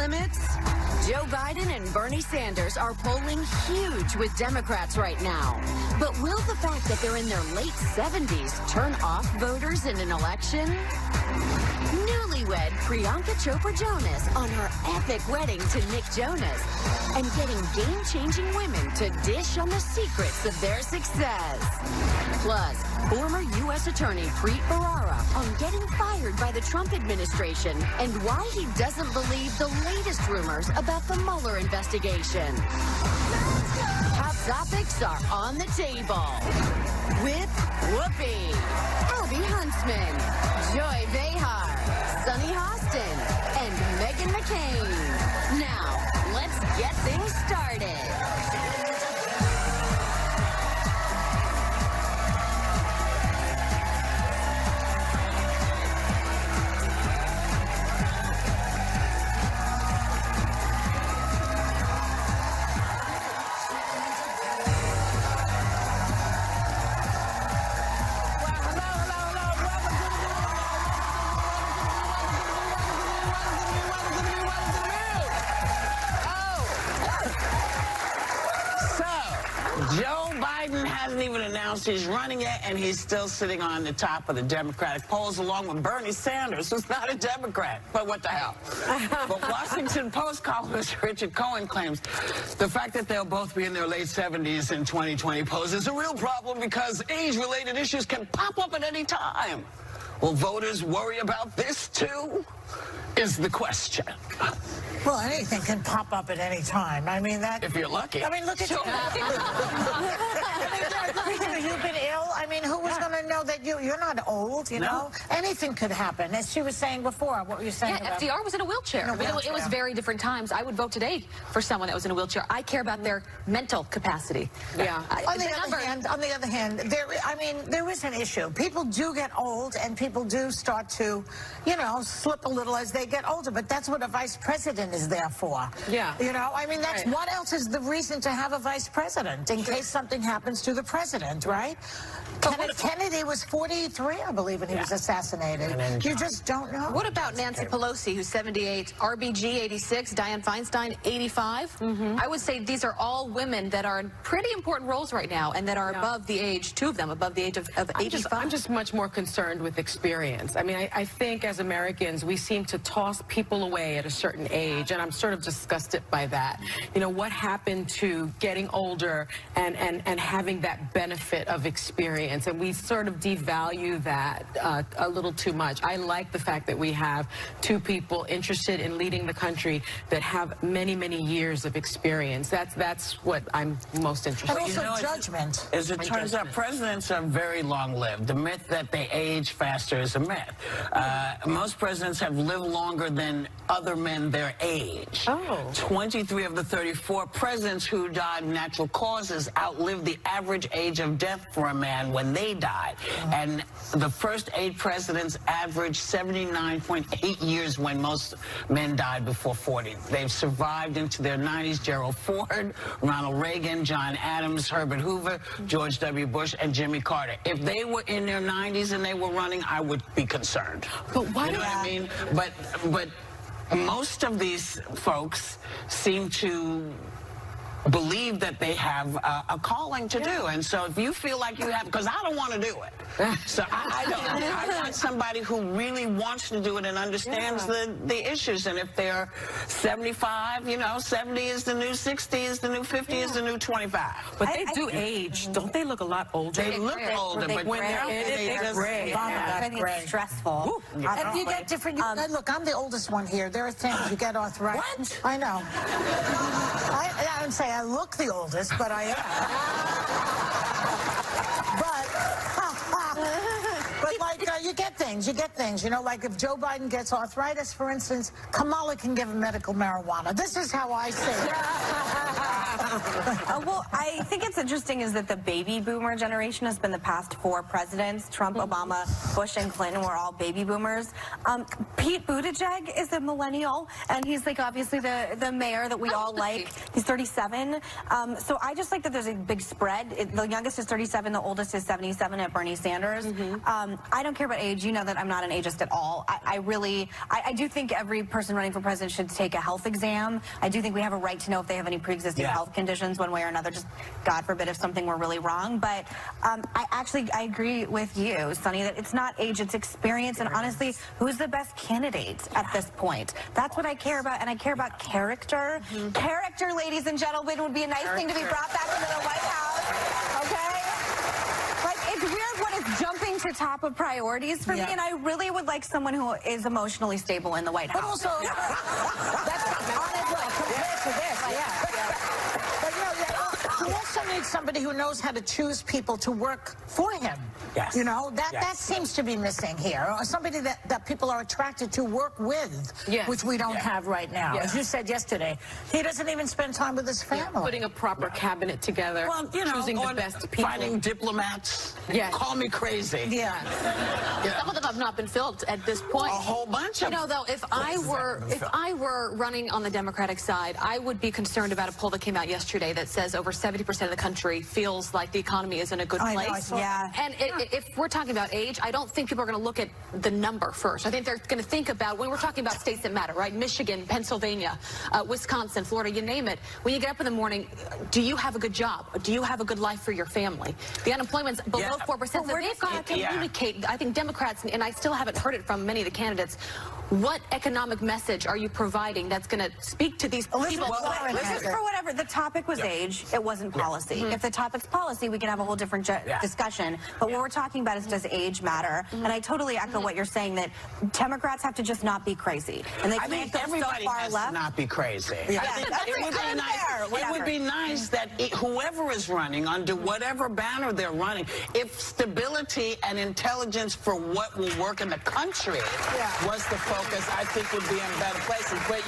limits? Joe Biden and Bernie Sanders are polling huge with Democrats right now. But will the fact that they're in their late 70s turn off voters in an election? Newlywed Priyanka Chopra Jonas on her epic wedding to Nick Jonas and getting game-changing women to dish on the secrets of their success. Plus, former U.S. Attorney Preet Bharara on getting fired by the Trump administration and why he doesn't believe the latest rumors about the Mueller investigation. Top topics are on the table with Whoopi, Abby Huntsman, Joy Behar, Sunny Hostin, and Meghan McCain. Now, let's get things started. Joe Biden hasn't even announced he's running yet, and he's still sitting on the top of the Democratic polls, along with Bernie Sanders, who's not a Democrat. But what the hell? But Washington Post columnist Richard Cohen claims the fact that they'll both be in their late 70s in 2020 poses a real problem because age-related issues can pop up at any time. Will voters worry about this, too? Is the question. Well, anything can pop up at any time. I mean, that... If you're lucky. I mean, look at you. You've been ill. I mean, who was going to know that you're not old, you know? Anything could happen. As she was saying before, what were you saying about... FDR was in a wheelchair. It was very different times. I would vote today for someone that was in a wheelchair. I care about their mental capacity. Yeah. On the other hand, there is an issue. People do get old, and people do start to, you know, slip a little as they get older. But that's what a vice president is there for. Yeah. You know, I mean, that's what else is the reason to have a vice president in case something happens to the president, right? Kennedy was 43, I believe, when he was assassinated. You just don't know. What about Nancy Pelosi, who's 78, RBG, 86, Dianne Feinstein, 85? I would say these are all women that are in pretty important roles right now and that are above the age, two of them, above the age of 85. I'm just much more concerned with experience. I mean, I think as Americans, we seem to toss people away at a certain age, and I'm sort of disgusted by that. You know, what happened to getting older and having that benefit of experience? And we sort of devalue that a little too much. I like the fact that we have two people interested in leading the country that have many, many years of experience. That's what I'm most interested in. And also judgment. As it turns out, presidents are very long-lived. The myth that they age faster is a myth. Most presidents have lived longer than other men their age. 23 of the 34 presidents who died of natural causes outlived the average age of death for a man when they died. And the first 8 presidents averaged 79.8 years when most men died before 40. They've survived into their 90s. Gerald Ford, Ronald Reagan, John Adams, Herbert Hoover, George W. Bush, and Jimmy Carter. If they were in their 90s and they were running, I would be concerned. But why you know what I mean? But most of these folks seem to believe that they have a calling to do. And so if you feel like you have, because I don't want to do it. So I don't. I want somebody who really wants to do it and understands the issues. And if they're 75, you know, 70 is the new 60, is the new 50, is the new 25. But they do age. Don't they look a lot older? They look older, but when they're in it, they're gray. I think it's stressful. And you get different, look, I'm the oldest one here. There are things you get arthritis. What? I know. I don't say I look the oldest, but I am. But like, you get things, you know, like if Joe Biden gets arthritis, for instance, Kamala can give him medical marijuana. This is how I see it. Well, I think it's interesting is that the baby boomer generation has been the past 4 presidents. Trump, Obama, Bush, and Clinton were all baby boomers. Pete Buttigieg is a millennial, and he's like obviously the mayor that we all like. He's 37. So I just like that there's a big spread. The youngest is 37, the oldest is 77 at Bernie Sanders. I don't care about age, you know that I'm not an ageist at all. I do think every person running for president should take a health exam. I do think we have a right to know if they have any pre-existing health conditions one way or another, just God forbid if something were really wrong. But I agree with you, Sonny, that it's not age, it's experience. And honestly, who's the best candidate at this point? That's what I care about, and I care about character. Character, ladies and gentlemen, would be a nice thing to be brought back into the White House, okay? Like, it's weird when it's jumping to top of priorities for me, and I really would like someone who is emotionally stable in the White House. But also, that's honestly compared to this, But you also need somebody who knows how to choose people to work for him. Yes. You know, that seems to be missing here. Or somebody that people are attracted to work with, which we don't have right now. As you said yesterday, he doesn't even spend time with his family. Putting a proper cabinet together, well, you know, choosing the best people. Finding diplomats. Call me crazy. Some of them have not been filled at this point. A whole bunch of them. You know, though, if I were running on the Democratic side, I would be concerned about a poll that came out yesterday that says over 70% of the country feels like the economy is in a good place. And if we're talking about age, I don't think people are going to look at the number first. I think they're going to think about, when we're talking about states that matter, right? Michigan, Pennsylvania, Wisconsin, Florida, you name it. When you get up in the morning, do you have a good job? Do you have a good life for your family? The unemployment's below 4%. So they've got to communicate. I think Democrats, and I still haven't heard it from many of the candidates, what economic message are you providing that's going to speak to these people? For whatever, the topic was age, it wasn't policy. If the topic's policy, we can have a whole different discussion. But what we're talking about is, does age matter? And I totally echo what you're saying, that Democrats have to just not be crazy. And they can't go so far left. To not be crazy. I think it would be nice that whoever is running, under whatever banner they're running, if stability and intelligence for what will work in the country was the focus, I think would be in better places. But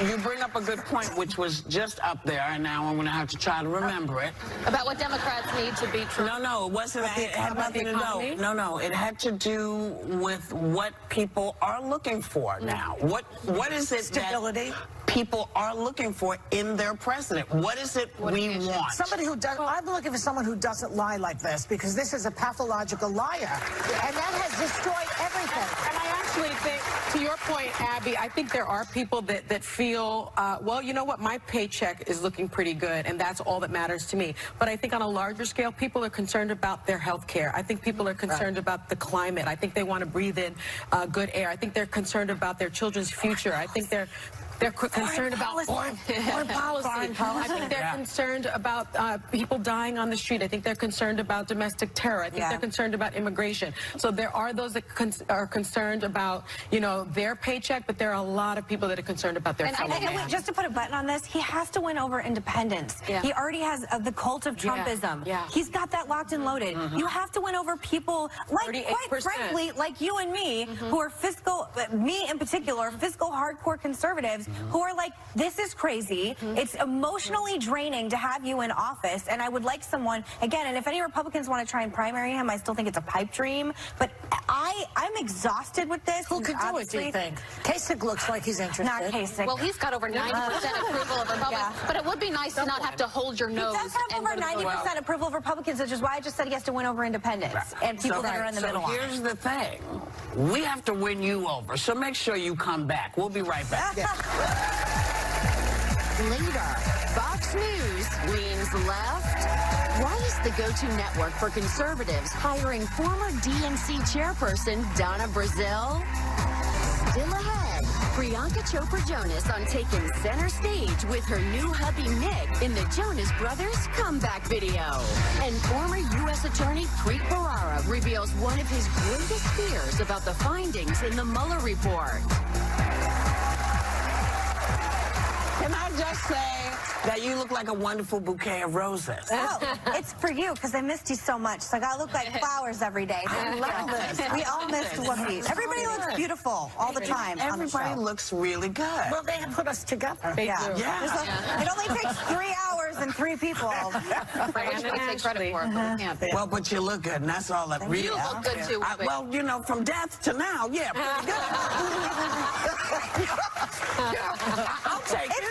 you bring up a good point, which was just up there, and now I'm going to have to try to remember it. About what Democrats need to be true. No, it wasn't. It had nothing to do. No, it had to do with what people are looking for now. What is it stability that people are looking for in their president? What is it we want? Somebody who does. I'm looking for someone who doesn't lie like this, because this is a pathological liar, and that has destroyed everything. And I actually think, to your point, Abby, I think there are people that feel, well, you know what, my paycheck is looking pretty good, and that's all that matters to me. But I think on a larger scale, people are concerned about their health care. I think people are concerned about the climate. I think they want to breathe in good air. I think they're concerned about their children's future. I think they're concerned about foreign policy. I think they're concerned about people dying on the street. I think they're concerned about domestic terror. I think they're concerned about immigration. So there are those that are concerned about, you know, their paycheck, but there are a lot of people that are concerned about their fellow man. Just to put a button on this, he has to win over independents. He already has the cult of Trumpism. He's got that locked and loaded. You have to win over people, like, quite frankly, like you and me, who are fiscal, me in particular, fiscal hardcore conservatives, who are like, this is crazy. It's emotionally draining to have you in office, and I would like someone, again, and if any Republicans want to try and primary him, I still think it's a pipe dream, but I'm exhausted with this. Who could do it, do you think? Kasich looks like he's interested. Not Kasich. Well, he's got over 90% approval of Republicans, but it would be nice to not have to hold your nose. He does have over 90% approval of Republicans, which is why I just said he has to win over independents and people that are in the middle. So here's the thing. We have to win you over, so make sure you come back. We'll be right back. Later, Fox News leans left. Why is the go-to network for conservatives hiring former DNC chairperson Donna Brazile? Still ahead, Priyanka Chopra Jonas on taking center stage with her new hubby Nick in the Jonas Brothers comeback video. And former U.S. Attorney Preet Bharara reveals one of his greatest fears about the findings in the Mueller report. Can I just say that you look like a wonderful bouquet of roses? Oh, it's for you, because I missed you so much. So I gotta look like flowers every day. I love this. We all missed Whoopi. Everybody looks beautiful all the time. Everybody looks really good. Well, they have put us together. They do. It only takes 3 hours and 3 people. Take credit for it, but we can't. Well, but you look good, and that's all that really. You look good too. Well, you know, from death to now, pretty good. I'll take it.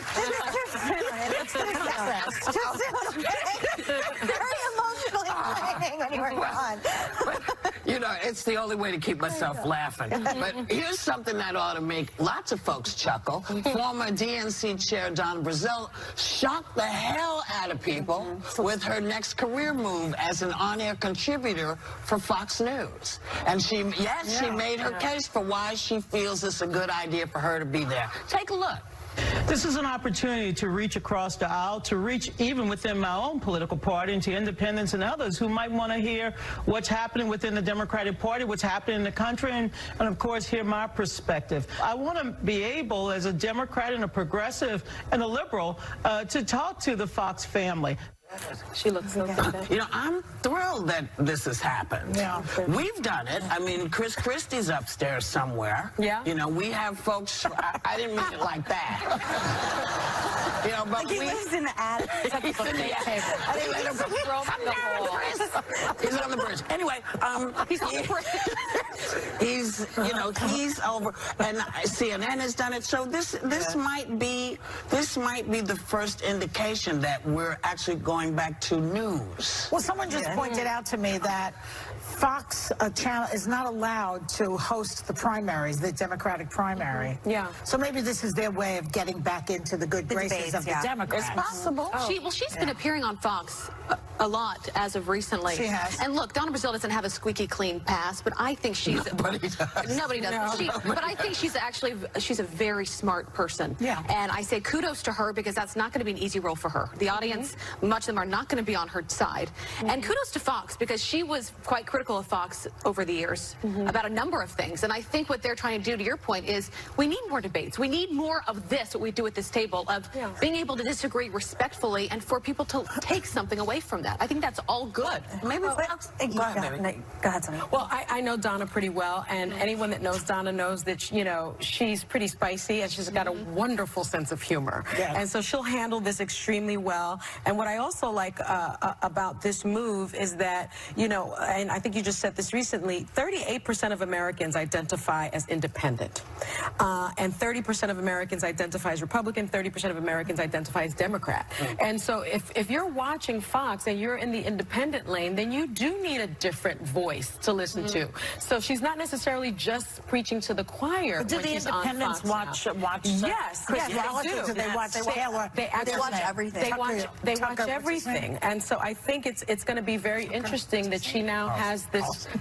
Very emotionally draining when you were gone. You know, It's the only way to keep myself laughing. But here's something that ought to make lots of folks chuckle. Former DNC chair Donna Brazile shocked the hell out of people with her next career move as an on-air contributor for Fox News. And she made her case for why she feels it's a good idea for her to be there. Take a look. This is an opportunity to reach across the aisle, to reach even within my own political party and to independents and others who might want to hear what's happening within the Democratic Party, what's happening in the country, and of course, hear my perspective. I want to be able, as a Democrat and a progressive and a liberal, to talk to the Fox family. She looks so good. You know, I'm thrilled that this has happened. Yeah. We've done it. I mean, Chris Christie's upstairs somewhere. Yeah. You know, we have folks. I didn't mean it like that. You know, but He lives in the attic. He's in the attic. I didn't let him come down, Chris. He's on the bridge. Anyway, He's on the bridge. He's, you know, he's over, and CNN has done it. So this might be the first indication that we're actually going back to news. Well, someone just pointed out to me that Fox channel is not allowed to host the primaries, the Democratic primary. Yeah. So maybe this is their way of getting back into the good graces debates, of the Democrats. It's possible. She's been appearing on Fox a lot as of recently. She has. And look, Donna Brazile doesn't have a squeaky clean past, but I think she's... Nobody does. Nobody does. No. But I think she's a very smart person. Yeah. And I say kudos to her because that's not going to be an easy role for her. The audience, much of them are not going to be on her side. And kudos to Fox because she was quite critical of Fox over the years about a number of things. And I think what they're trying to do, to your point, is we need more debates. We need more of this, what we do at this table, of being able to disagree respectfully and for people to take something away from that. I think that's all good. Maybe Fox. Go ahead, baby. Go ahead, Sonia. Well, I know Donna pretty well, and anyone that knows Donna knows that, you know, she's pretty spicy and she's got a wonderful sense of humor. Yes. And so she'll handle this extremely well. And what I also like about this move is that, you know, and I think you just said this recently, 38% of Americans identify as independent. And 30% of Americans identify as Republican, 30% of Americans identify as Democrat. And so if you're watching Fox and you're in the independent lane, then you do need a different voice to listen to. So she's not necessarily just preaching to the choir. But do the independents watch? Yes, Chris yes, Wallace, they do. do they watch Taylor? They actually watch everything. They watch everything, and so I think it's going to be very interesting that she now has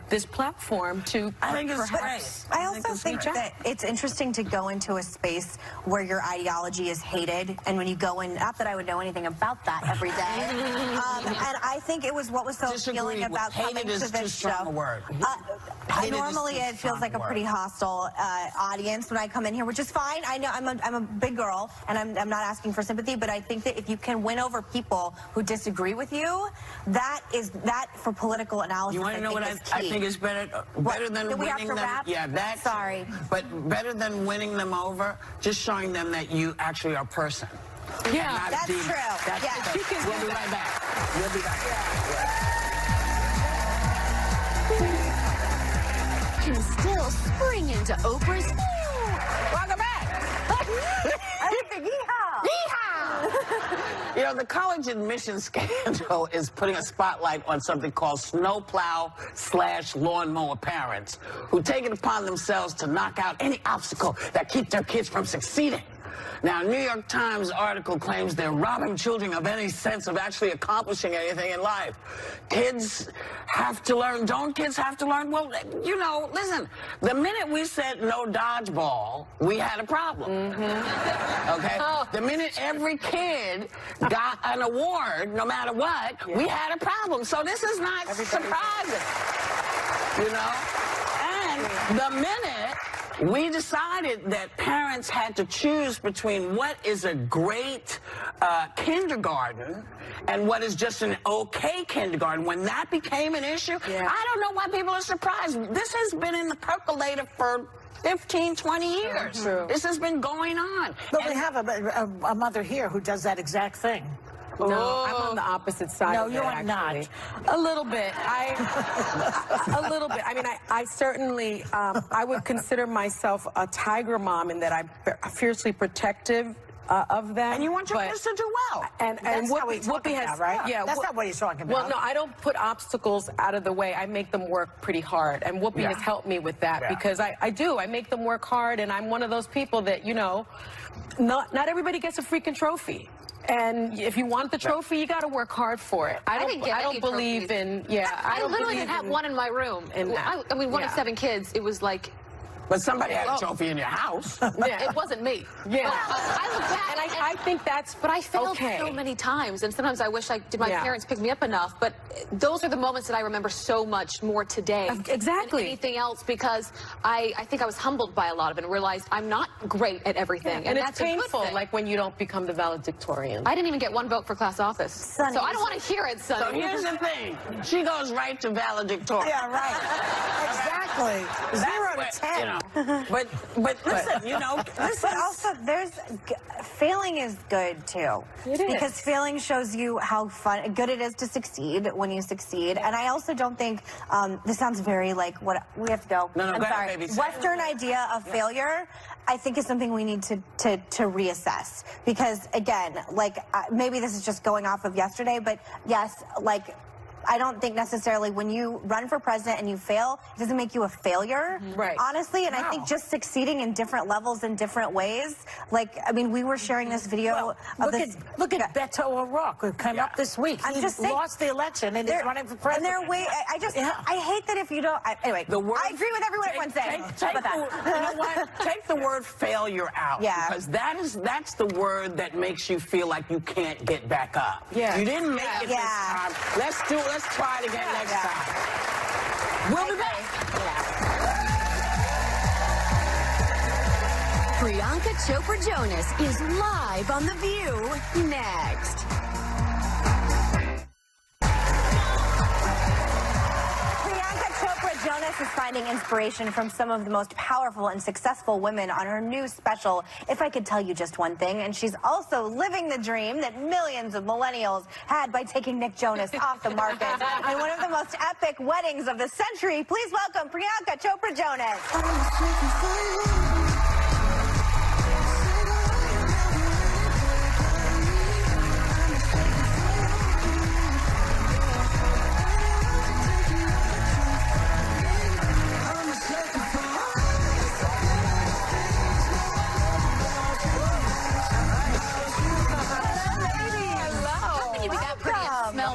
this platform to. I think it's perhaps. great. I also think that it's interesting to go into a space where your ideology is hated, and when you go in, not that I would know anything about that every day, and I think it was what was so appealing about coming to this show. Word. Normally it feels like a pretty hostile audience when I come in here, which is fine. I know I'm a big girl, and I'm not asking for sympathy, but I think that if you can win over people who disagree with you, that for political analysis. You want to know what I think is better than Do we have winning to them? wrap? Yeah, that's Sorry. But better than winning them over, just showing them that you actually are a person. Yeah, that's true. That's Yes. true. We'll be right back. We'll be right back. Can still spring into Oprah's. Welcome back. You know, the college admission scandal is putting a spotlight on something called snowplow/lawnmower parents who take it upon themselves to knock out any obstacle that keeps their kids from succeeding. Now, a New York Times article claims they're robbing children of any sense of actually accomplishing anything in life. Kids have to learn. Don't kids have to learn? Well, you know, listen, the minute we said no dodgeball, we had a problem. Okay? The minute every kid got an award, no matter what, we had a problem. So this is not surprising. You know? And the minute we decided that parents had to choose between what is a great kindergarten and what is just an okay kindergarten. When that became an issue, I don't know why people are surprised. This has been in the percolator for 15, 20 years. This has been going on. But we have a mother here who does that exact thing. No, I'm on the opposite side. No, of you it, are not. actually. A little bit. A little bit. I mean, I certainly, I would consider myself a tiger mom in that I'm fiercely protective of them. And you want your kids to do well. And that's Whoopi has, right? Yeah, that's not what he's talking about. Well, no, I don't put obstacles out of the way. I make them work pretty hard, and Whoopi has helped me with that because I do. I make them work hard, and I'm one of those people that, you know, not everybody gets a freaking trophy. And if you want the trophy, you got to work hard for it. I don't believe in, I literally didn't have one in my room. I mean, one of 7 kids, it was like... But somebody had a trophy in your house. It wasn't me. Yeah. I look back, and I think that's But I failed so many times, and sometimes I wish my parents picked me up enough, but those are the moments that I remember so much more today exactly than anything else, because I think I was humbled by a lot of it and realized I'm not great at everything. And that's it's painful, like when you don't become the valedictorian. I didn't even get 1 vote for class office. Sonny. So I don't want to hear it, Sonny. So here's the thing. She goes right to valedictorian. Yeah, right. Exactly. 0 to 10. You know, but listen, you know, but also failing is good too. It is. Because failing shows you how good it is to succeed when you succeed. And I also don't think this sounds very like what we have to go. No, I'm go sorry. ahead, baby. Western idea of failure, I think, is something we need to reassess. Because again, like maybe this is just going off of yesterday, but yes, like I don't think necessarily when you run for president and you fail, it doesn't make you a failure, right? Honestly, and I think just succeeding in different levels in different ways. Like, I mean, we were sharing this video of this. Look at Beto O'Rourke, who came up this week. I'm He just saying, lost the election and is running for president. And I hate that if you don't. Anyway, I agree with everyone everyone's saying. You know what? Take the word failure out. Yeah. Because that's the word that makes you feel like you can't get back up. Yeah. You didn't make it this time. Let's try it again next time. We'll be back. Priyanka Chopra Jonas is live on The View next. Jonas is finding inspiration from some of the most powerful and successful women on her new special, If I Could Tell You Just One Thing. And she's also living the dream that millions of millennials had by taking Nick Jonas off the market in one of the most epic weddings of the century. Please welcome Priyanka Chopra Jonas.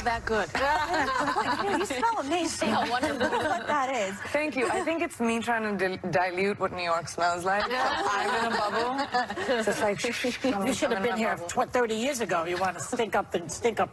That good. You smell amazing. Oh, wonderful. What that is. Thank you. I think it's me trying to dilute what New York smells like. I'm in a bubble. So it's like, you should have been here 30 years ago. You want to stink up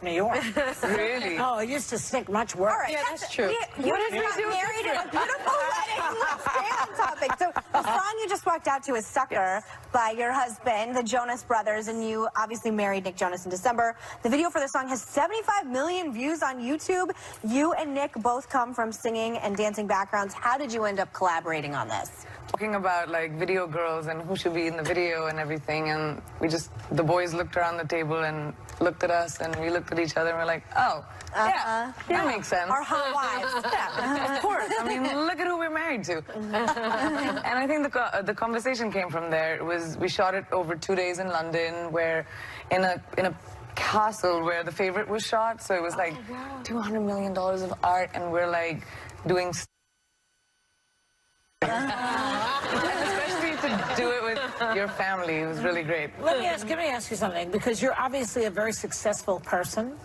New York. Really? Oh, it used to stink much worse. All right, yeah, that's true. You just got married in a beautiful wedding. Let's stay on topic. So the song you just walked out to is Sucker by your husband, the Jonas Brothers, and you obviously married Nick Jonas in December. The video for the song has 75 million views on YouTube. You and Nick both come from singing and dancing backgrounds. How did you end up collaborating on this? Talking about like video girls and who should be in the video and everything, and the boys looked around the table and looked at us, and we looked at each other and we're like, oh, yeah, that makes sense. Our hot wives. Yeah, of course. I mean, look at who we're married to. And I think the conversation came from there. We shot it over 2 days in London, where in a castle where The Favorite was shot, so it was like $200 million of art, and we're like doing especially to do it with your family. It was really great. Let me ask you something, because you're obviously a very successful person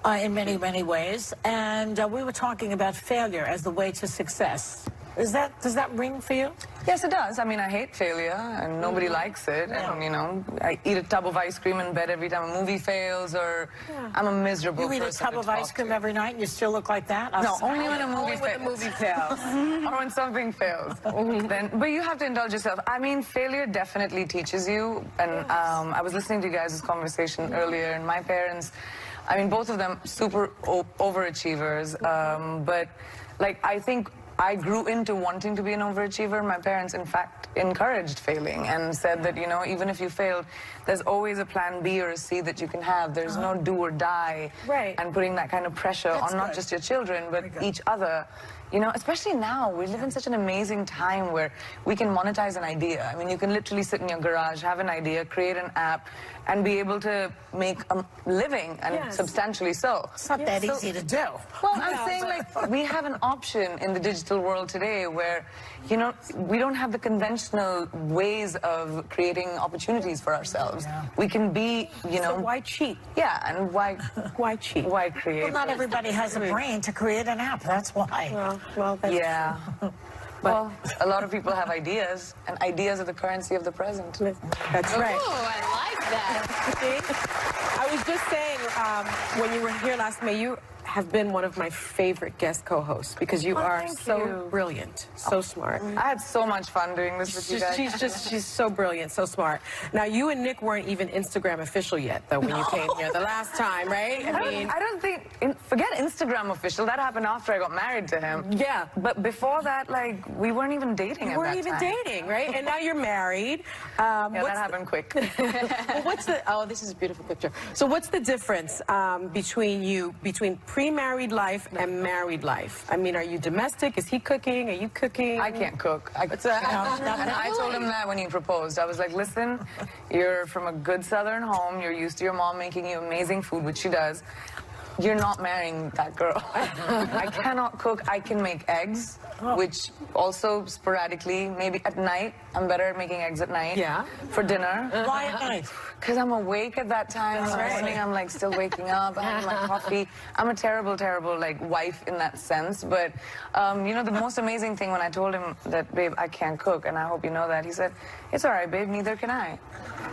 in many, many ways, and we were talking about failure as the way to success. Does that ring for you? Yes, it does. I mean, I hate failure, and nobody likes it. Yeah. And, you know, I eat a tub of ice cream in bed every time a movie fails, or I'm a miserable person. You eat a tub of ice cream every night and you still look like that? No, only when a movie fails. Or when something fails. But you have to indulge yourself. I mean, failure definitely teaches you. And I was listening to you guys' conversation earlier, and my parents, I mean, both of them super overachievers. But, like, I think I grew into wanting to be an overachiever. My parents, in fact, encouraged failing and said that, you know, even if you failed, there's always a plan B or a C that you can have. There's no do or die. Right. And putting that kind of pressure on not just your children, but each other you know, especially now, we live in such an amazing time where we can monetize an idea. I mean, you can literally sit in your garage, have an idea, create an app, and be able to make a living, and substantially so. It's not that easy to do. Well, I'm saying, like, we have an option in the digital world today where, you know, we don't have the conventional ways of creating opportunities for ourselves. We can be, you know... So why cheat? Yeah, and why... Why cheat? Why create? Well, not everybody has a brain to create an app, that's why. Well, that's Yeah. Well, a lot of people have ideas, and ideas are the currency of the present. That's right. Oh, I like that. I was just saying, when you were here last May, you have been one of my favorite guest co-hosts because you are so brilliant, so smart. I had so much fun doing this with you guys. She's so brilliant, so smart. Now, you and Nick weren't even Instagram official yet, though, when you came here the last time, right? I don't think, forget Instagram official, that happened after I got married to him. Yeah. But before that, like, we weren't even dating You weren't even dating, right? And now you're married. Yeah, that happened quick. Well, this is a beautiful picture. So what's the difference between pre-married life and married life? I mean, are you domestic? Is he cooking? Are you cooking? I can't cook. And I told him that when he proposed. I was like, listen, you're from a good Southern home. You're used to your mom making you amazing food, which she does. You're not marrying that girl. I cannot cook. I can make eggs, which also sporadically, maybe at night. I'm better at making eggs at night. Yeah. For dinner. Why at night? Because I'm awake at that time. In the morning, I'm like still waking up. I have my coffee. I'm a terrible, terrible like wife in that sense. But you know, the most amazing thing when I told him that, babe, I can't cook, and I hope you know that, he said, it's all right, babe, neither can I.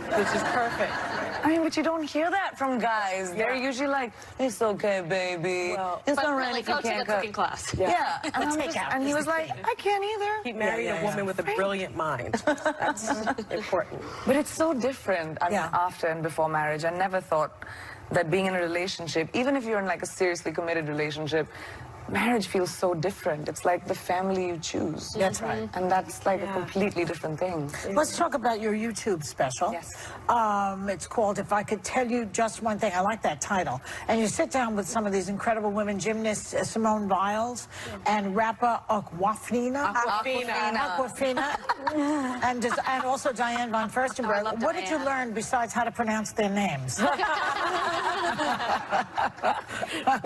Which is perfect. I mean, but you don't hear that from guys. They're usually like, it's okay, baby. Well, it's all right Really, if you go to the can't cooking cook. class. Yeah. And he was like, I can't either. He married a woman with a brilliant mind. That's important. But it's so different after and before marriage. I never thought that being in a relationship, even if you're in like a seriously committed relationship, marriage feels so different. It's like the family you choose. That's right. And that's like a completely different thing. Let's talk about your YouTube special. Yes. It's called If I Could Tell You Just One Thing. I like that title. And you sit down with some of these incredible women, gymnast Simone Biles and rapper Aquafina. and also Diane von Furstenberg. What did you learn besides how to pronounce their names? Well,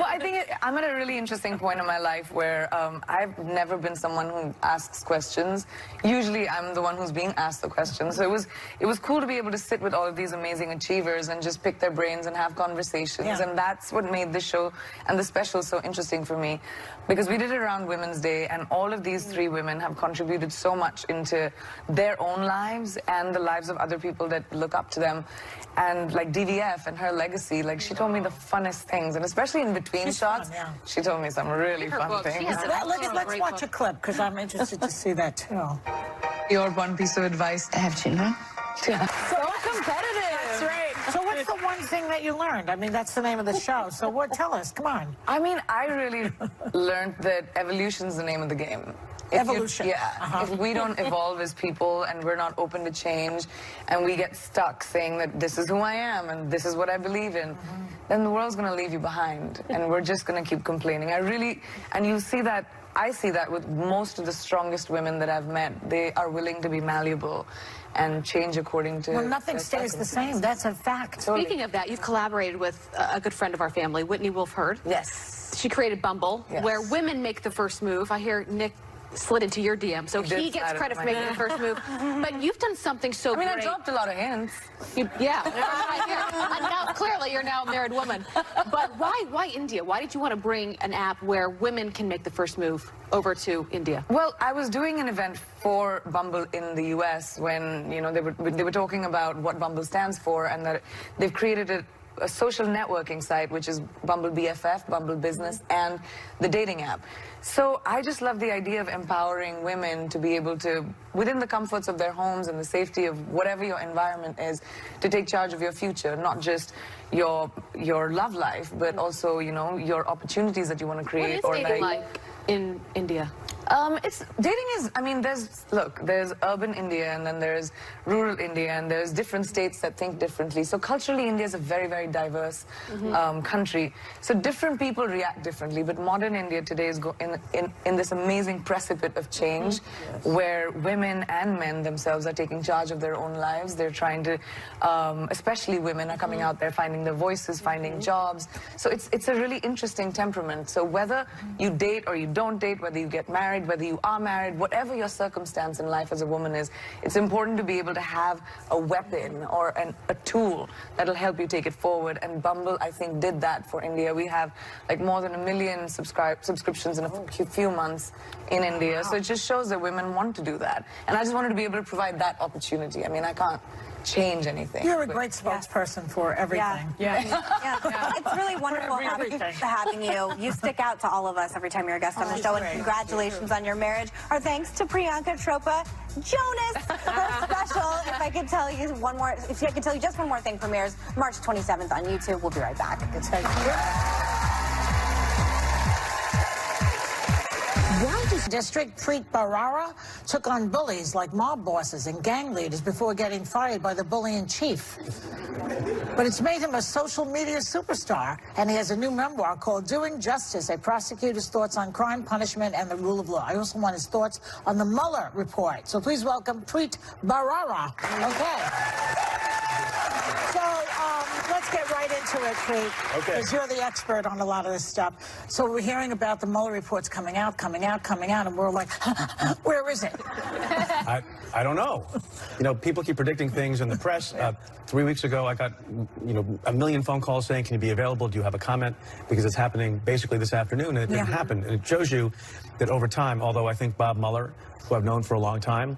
I think I'm at a really interesting point in my life where I've never been someone who asks questions. Usually I'm the one who's being asked the questions. So it was cool to be able to sit with all of these amazing achievers and just pick their brains and have conversations. And that's what made the show and the special so interesting for me, because we did it around Women's Day, and all of these three women have contributed so much into their own lives and the lives of other people that look up to them. And like DVF and her legacy, like she told me the funnest things, and especially in between shots, she told me some really fun things. Let's watch a clip, because I'm interested to see that too. Your one piece of advice: I have children. Yeah. So competitive. That's right. So what's the one thing that you learned? I mean, that's the name of the show. So tell us, come on. I mean, I really learned that evolution's the name of the game. Evolution. If we don't evolve as people and we're not open to change and we get stuck saying that this is who I am and this is what I believe in, then the world's going to leave you behind and we're just going to keep complaining. And you see that, I see that with most of the strongest women that I've met. They are willing to be malleable and change according to... Well, nothing stays the same. That's a fact. Speaking of that, you've collaborated with a good friend of our family, Whitney Wolfe Herd. Yes. She created Bumble, where women make the first move. I hear Nick slid into your DM, so he gets credit for making the first move. But you've done something so great. I mean, I dropped a lot of hints. Now, clearly, you're now a married woman. But why India? Why did you want to bring an app where women can make the first move over to India? Well, I was doing an event for Bumble in the US when, you know, they were talking about what Bumble stands for, and that they've created a social networking site, which is Bumble BFF, Bumble Business, and the dating app. So I just love the idea of empowering women to be able to, within the comforts of their homes and the safety of whatever your environment is, to take charge of your future, not just your love life, but also, you know, your opportunities that you want to create. What is dating like in India? Dating is, I mean, there's urban India and then there's rural India and there's different states that think differently. So culturally, India is a very, very diverse country. So different people react differently, but modern India today is in this amazing precipice of change where women and men themselves are taking charge of their own lives. They're trying to, especially women are coming out there, finding their voices, finding jobs. So it's a really interesting temperament. So whether you date or you don't date, whether you get married, whether you are married, whatever your circumstance in life as a woman is, it's important to be able to have a weapon or a tool that'll help you take it forward. And Bumble, I think, did that for India. We have like more than 1 million subscriptions in a few months in India. So it just shows that women want to do that. And I just wanted to be able to provide that opportunity. I mean, I can't change anything. You're a great spokesperson for everything. It's really wonderful having you. You stick out to all of us every time you're a guest on the show, and congratulations on your marriage. Our thanks to Priyanka Chopra. Jonas, her special. If I could tell you just one more thing, premieres March 27th on YouTube. We'll be right back. Thank you. District Preet Bharara took on bullies like mob bosses and gang leaders before getting fired by the bullying chief. But it's made him a social media superstar, and he has a new memoir called Doing Justice, a prosecutor's thoughts on crime, punishment, and the rule of law. I also want his thoughts on the Mueller report. So please welcome Preet Bharara. Okay. So let's get right into it, Preet, because you're the expert on a lot of this stuff. So we're hearing about the Mueller reports coming out, and we're like, where is it? I don't know. You know, people keep predicting things in the press. 3 weeks ago, I got, 1 million phone calls saying, can you be available? Do you have a comment? Because it's happening basically this afternoon, and it didn't happen. And it shows you that over time, although I think Bob Mueller, who I've known for a long time,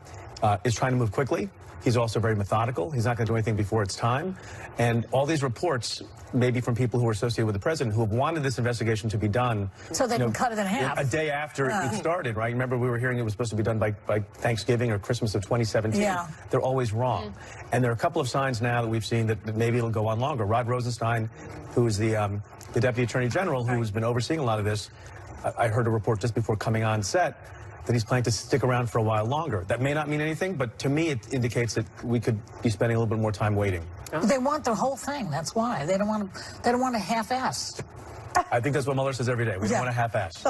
is trying to move quickly, he's also very methodical. He's not going to do anything before it's time. And all these reports, maybe from people who are associated with the president, who have wanted this investigation to be done. So they can cut it in half. A day after it started, right? Remember, we were hearing it was supposed to be done by Thanksgiving or Christmas of 2017. Yeah. They're always wrong. And there are a couple of signs now that we've seen that maybe it'll go on longer. Rod Rosenstein, who is the Deputy Attorney General, who's been overseeing a lot of this, I heard a report just before coming on set that he's planning to stick around for a while longer. That may not mean anything, but to me it indicates that we could be spending a little bit more time waiting. They want the whole thing. That's why they don't want to half-ass. I think that's what Mueller says every day. We don't want to half-ass.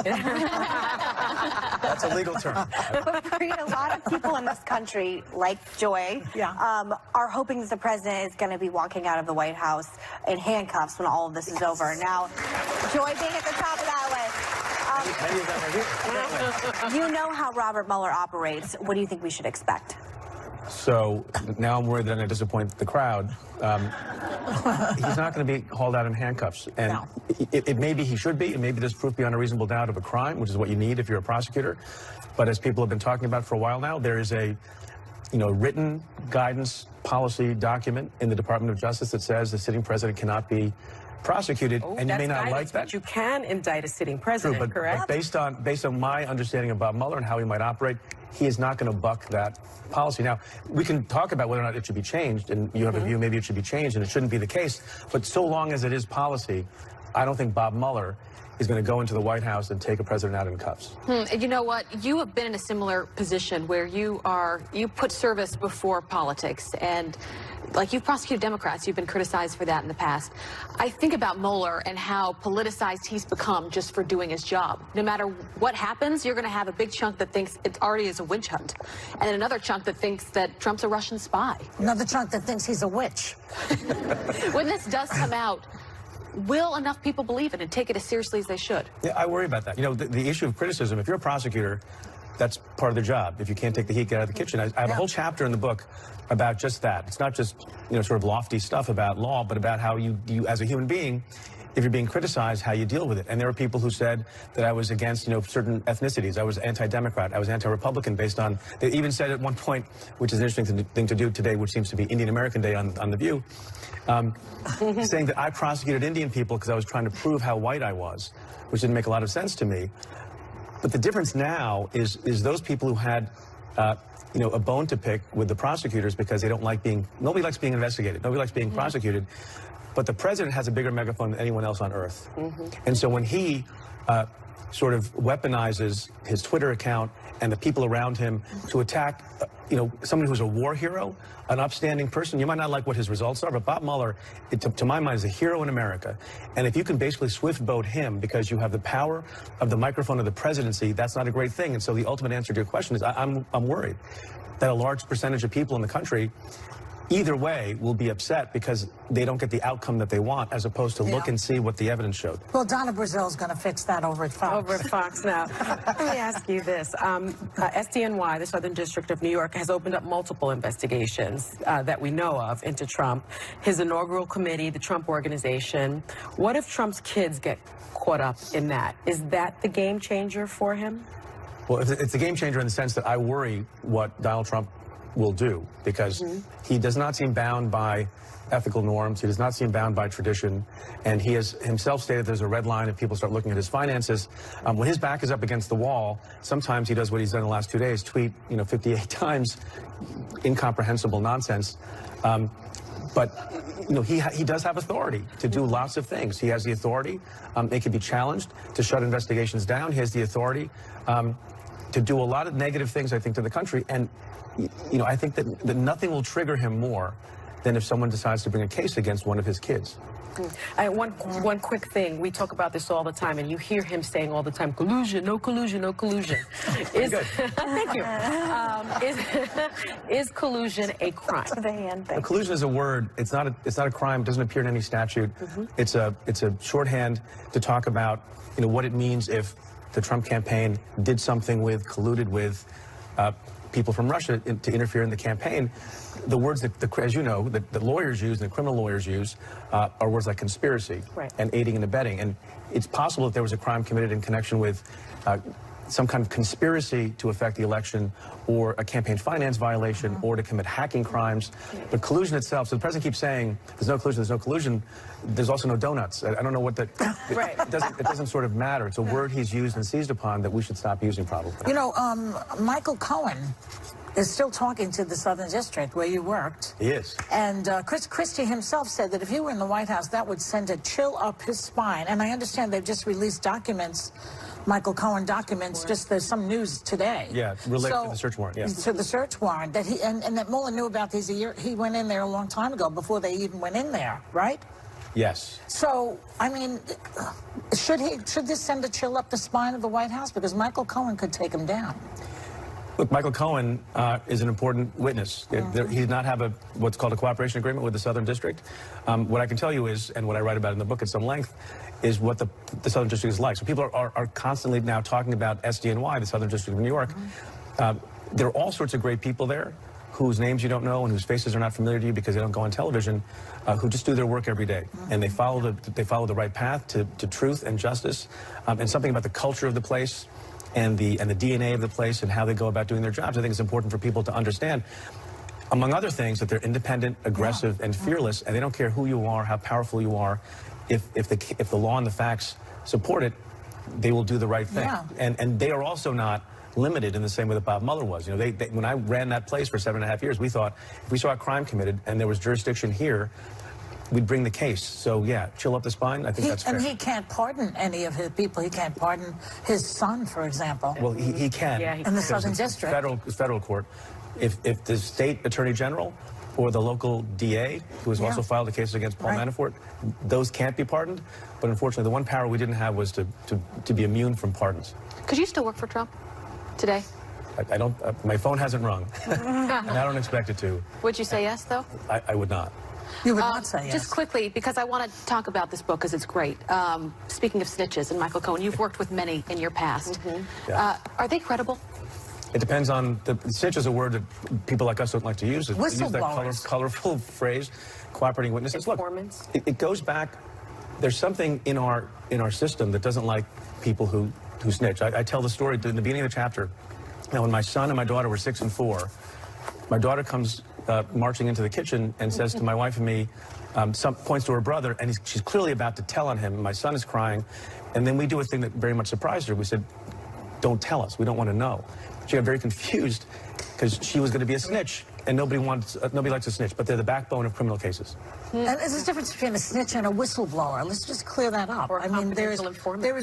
That's a legal term. But Preet, a lot of people in this country, like Joy, are hoping that the president is going to be walking out of the White House in handcuffs when all of this is over. Now, Joy being at the top of that list. Many of them are here. You know how Robert Mueller operates. What do you think we should expect? So now I'm worried that I'm going to disappoint the crowd. He's not going to be hauled out in handcuffs. And it maybe he should be, and maybe there's proof beyond a reasonable doubt of a crime, which is what you need if you're a prosecutor. But as people have been talking about for a while now, there is a written guidance policy document in the Department of Justice that says the sitting president cannot be prosecuted, and you may not like that. But you can indict a sitting president, true, but, correct? But based on my understanding of Bob Mueller and how he might operate, he is not going to buck that policy. Now, we can talk about whether or not it should be changed, and you have a view maybe it should be changed, and it shouldn't be the case. But so long as it is policy, I don't think Bob Mueller is going to go into the White House and take a president out in cuffs. You know what? You have been in a similar position where you put service before politics, and like you've prosecuted Democrats, you've been criticized for that in the past. I think about Mueller and how politicized he's become just for doing his job. No matter what happens, you're going to have a big chunk that thinks it already is a witch hunt, and then another chunk that thinks that Trump's a Russian spy. Another chunk that thinks he's a witch. When this does come out, will enough people believe it and take it as seriously as they should? Yeah, I worry about that. You know, the issue of criticism, if you're a prosecutor, that's part of their job. If you can't take the heat, get out of the kitchen. I have a whole chapter in the book about just that. It's not just, sort of lofty stuff about law, but about how you as a human being, if you're being criticized, how you deal with it. And there are people who said that I was against, certain ethnicities. I was anti-Democrat. I was anti-Republican based on, they even said at one point, which is an interesting thing to do today, which seems to be Indian American Day on The View, saying that I prosecuted Indian people because I was trying to prove how white I was, which didn't make a lot of sense to me. But the difference now is those people who had, a bone to pick with the prosecutors because they don't like nobody likes being investigated. Nobody likes being prosecuted. But the president has a bigger megaphone than anyone else on earth. And so when he sort of weaponizes his Twitter account and the people around him to attack, someone who's a war hero, an upstanding person. You might not like what his results are, but Bob Mueller, to my mind, is a hero in America. And if you can basically swift vote him because you have the power of the microphone of the presidency, that's not a great thing. And so the ultimate answer to your question is I'm worried that a large percentage of people in the country either way will be upset because they don't get the outcome that they want, as opposed to look and see what the evidence showed. Well, Donna Brazil's going to fix that over at Fox. Over at Fox now. Let me ask you this. SDNY, the Southern District of New York, has opened up multiple investigations that we know of into Trump. His inaugural committee, the Trump Organization. What if Trump's kids get caught up in that? Is that the game changer for him? Well, it's a game changer in the sense that I worry what Donald Trump will do, because he does not seem bound by ethical norms. He does not seem bound by tradition. And he has himself stated there's a red line if people start looking at his finances. When his back is up against the wall, sometimes he does what he's done the last 2 days, tweet, 58 times incomprehensible nonsense. But he does have authority to do lots of things. He has the authority. It can be challenged to shut investigations down. He has the authority to do a lot of negative things, I think, to the country. And I think that nothing will trigger him more than if someone decides to bring a case against one of his kids. One quick thing. We talk about this all the time, and you hear him saying all the time, collusion, no collusion, no collusion. Thank you. Is collusion a crime? Collusion is a word. It's not a crime. It doesn't appear in any statute. It's a shorthand to talk about what it means if the Trump campaign did something with, colluded with people from Russia to interfere in the campaign. The words that, as you know, that the lawyers use and the criminal lawyers use are words like conspiracy and aiding and abetting. And it's possible that there was a crime committed in connection with some kind of conspiracy to affect the election, or a campaign finance violation, or to commit hacking crimes. But collusion itself, so the president keeps saying there's no collusion, there's no collusion. There's also no donuts. I don't know what that, it doesn't sort of matter. It's a word he's used and seized upon that we should stop using, probably. Michael Cohen is still talking to the Southern District where you worked. He is. And Chris Christie himself said that if he were in the White House, that would send a chill up his spine. And I understand they've just released documents, Michael Cohen documents, there's some news today. Yeah, related to the search warrant, To the search warrant, that and that Mueller knew about these he went in there a long time ago, before they even went in there, right? Yes. So, I mean, should this send a chill up the spine of the White House? Because Michael Cohen could take him down. Look, Michael Cohen is an important witness. He did not have what's called a cooperation agreement with the Southern District. What I can tell you is, and what I write about in the book at some length, is what the Southern District is like. So people are constantly now talking about SDNY, the Southern District of New York. There are all sorts of great people there whose names you don't know and whose faces are not familiar to you because they don't go on television, who just do their work every day. And they follow the right path to truth and justice, and something about the culture of the place and the DNA of the place and how they go about doing their jobs. I think it's important for people to understand, among other things, that they're independent, aggressive, and fearless, and they don't care who you are, how powerful you are. If the law and the facts support it, they will do the right thing. And they are also not limited in the same way that Bob Mueller was. When I ran that place for 7.5 years, we thought if we saw a crime committed and there was jurisdiction here, we'd bring the case. So, yeah, chill up the spine. I think that's fair. And he can't pardon any of his people. He can't pardon his son, for example. Well, he can. In the Southern District. Federal court. If the state attorney general or the local DA, who has also filed a case against Paul Manafort, those can't be pardoned. But unfortunately, the one power we didn't have was to be immune from pardons. Could you still work for Trump today? I don't. My phone hasn't rung, and I don't expect it to. Would you say yes, though? I would not. You would not say yes. Just quickly, because I want to talk about this book because it's great. Speaking of snitches and Michael Cohen, you've worked with many in your past. Are they credible? It depends on snitch is a word that people like us don't like to use. Use that colorful phrase, cooperating witnesses. Informants. Look, it goes back. There's something in our system that doesn't like people who snitch. I tell the story in the beginning of the chapter. Now, when my son and my daughter were 6 and 4, my daughter comes marching into the kitchen and says to my wife and me, points to her brother, and she's clearly about to tell on him. My son is crying, and then we do a thing that very much surprised her. We said, "Don't tell us. We don't want to know." She got very confused because she was going to be a snitch, and nobody likes to snitch, but they're the backbone of criminal cases. And there's a difference between a snitch and a whistleblower. Let's just clear that up. Or I mean, there is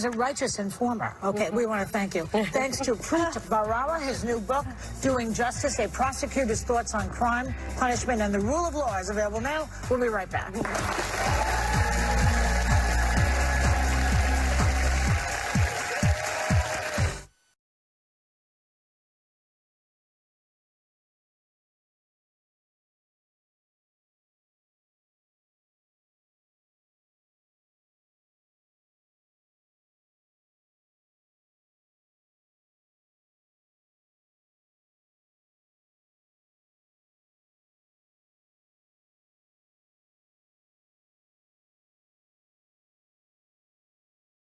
a righteous informer. Okay, we want to thank you. Thanks to Preet Bharara, his new book, Doing Justice, A Prosecutor's Thoughts on Crime, Punishment, and the Rule of Law is available now. We'll be right back.